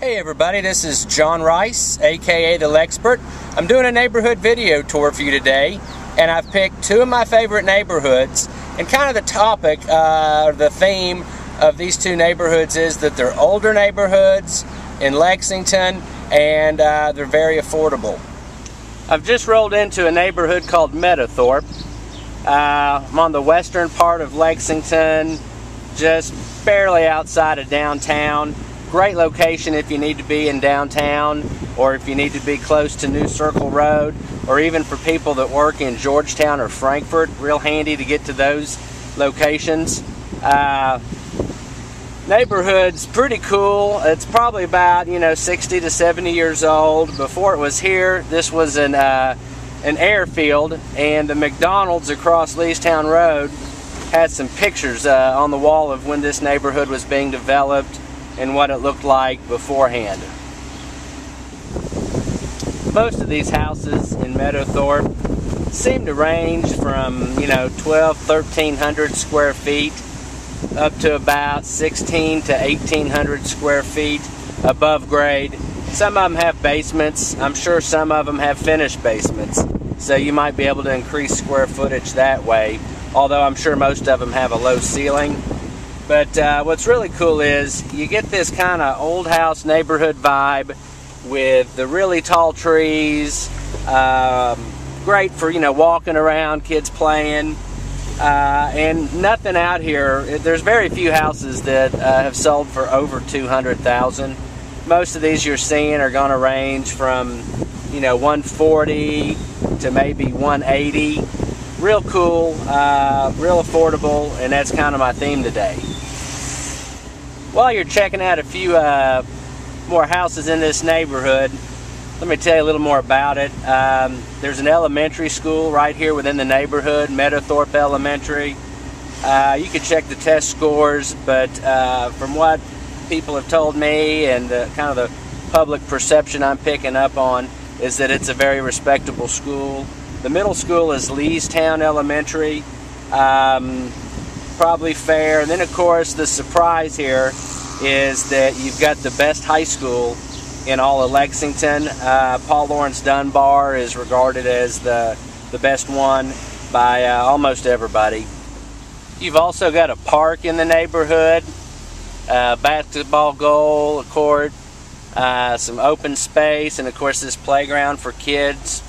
Hey everybody, this is John Rice, aka the LEXpert. I'm doing a neighborhood video tour for you today, and I've picked two of my favorite neighborhoods. And kind of the topic, the theme of these two neighborhoods is that they're older neighborhoods in Lexington, and they're very affordable. I've just rolled into a neighborhood called Meadowthorpe. I'm on the western part of Lexington, just barely outside of downtown. Great location if you need to be in downtown, or if you need to be close to New Circle Road, or even for people that work in Georgetown or Frankfort. Real handy to get to those locations. Neighborhood's pretty cool. It's probably about 60 to 70 years old. Before it was here, this was an airfield, and the McDonald's across Leestown Road had some pictures on the wall of when this neighborhood was being developed and what it looked like beforehand. Most of these houses in Meadowthorpe seem to range from 1,1300 square feet up to about 16 to 1,800 square feet above grade. Some of them have basements. I'm sure some of them have finished basements, so you might be able to increase square footage that way, although I'm sure most of them have a low ceiling. But what's really cool is you get this kind of old house neighborhood vibe with the really tall trees. Great for walking around, kids playing, and nothing out here. There's very few houses that have sold for over $200,000. Most of these you're seeing are going to range from 140 to maybe 180. Real cool, real affordable, and that's kind of my theme today. While you're checking out a few more houses in this neighborhood, let me tell you a little more about it. There's an elementary school right here within the neighborhood, Meadowthorpe Elementary. You can check the test scores, but from what people have told me and kind of the public perception I'm picking up on is that it's a very respectable school. The middle school is Leestown Elementary. Probably fair. And then of course the surprise here is that you've got the best high school in all of Lexington. Paul Laurence Dunbar is regarded as the best one by almost everybody. You've also got a park in the neighborhood, basketball goal, a court, some open space, and of course this playground for kids.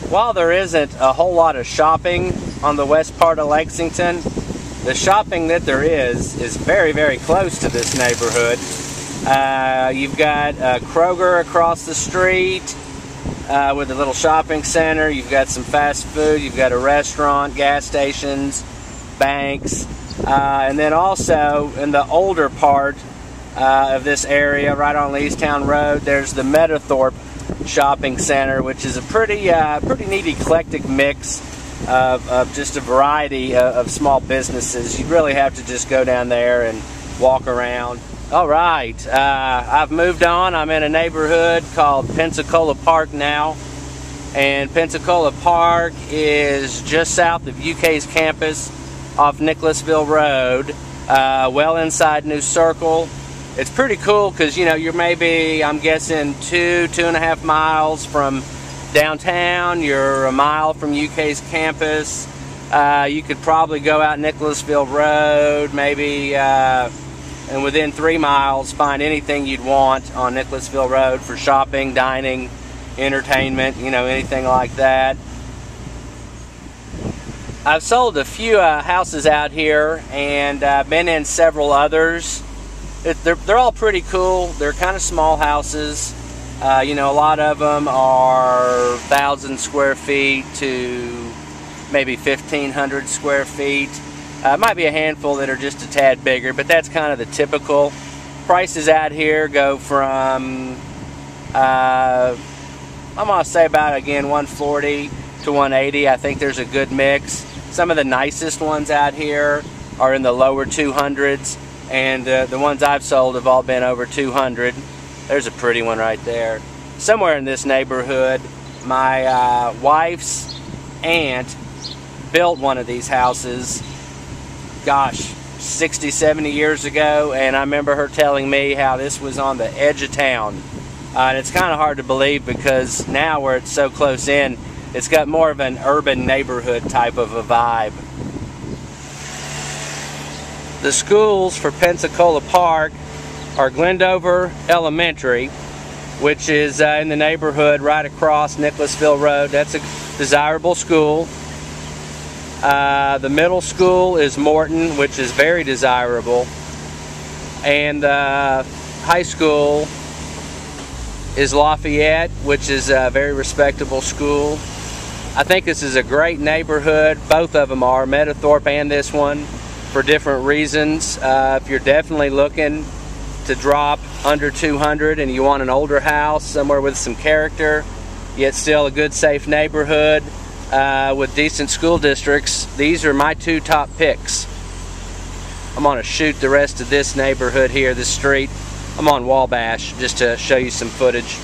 While there isn't a whole lot of shopping on the west part of Lexington, the shopping that there is very, very close to this neighborhood. You've got Kroger across the street with a little shopping center. You've got some fast food. You've got a restaurant, gas stations, banks. And then also in the older part of this area, right on Leestown Road, there's the Meadowthorpe Shopping Center, which is a pretty neat eclectic mix of just a variety of small businesses. You really have to just go down there and walk around. Alright, I've moved on. I'm in a neighborhood called Pensacola Park now, and Pensacola Park is just south of UK's campus off Nicholasville Road, well inside New Circle. It's pretty cool because you're maybe, I'm guessing, 2.5 miles from downtown. You're a mile from UK's campus. You could probably go out Nicholasville Road, maybe, and within 3 miles find anything you'd want on Nicholasville Road for shopping, dining, entertainment, anything like that. I've sold a few houses out here, and been in several others. They're all pretty cool. They're kind of small houses. A lot of them are 1,000 square feet to maybe 1,500 square feet. Might be a handful that are just a tad bigger, but that's kind of the typical. Prices out here go from, I'm going to say about, again, 140 to 180. I think there's a good mix. Some of the nicest ones out here are in the lower 200s. And the ones I've sold have all been over 200. There's a pretty one right there. Somewhere in this neighborhood, my wife's aunt built one of these houses, gosh, 60, 70 years ago, and I remember her telling me how this was on the edge of town. And it's kind of hard to believe because now where it's so close in, it's got more of an urban neighborhood type of a vibe. The schools for Pensacola Park are Glendover Elementary, which is in the neighborhood right across Nicholasville Road. That's a desirable school. The middle school is Morton, which is very desirable. And high school is Lafayette, which is a very respectable school. I think this is a great neighborhood. Both of them are, Meadowthorpe and this one, for different reasons. If you're definitely looking to drop under 200 and you want an older house somewhere with some character, yet still a good, safe neighborhood with decent school districts, these are my two top picks. I'm going to shoot the rest of this neighborhood here, this street. I'm on Wabash just to show you some footage.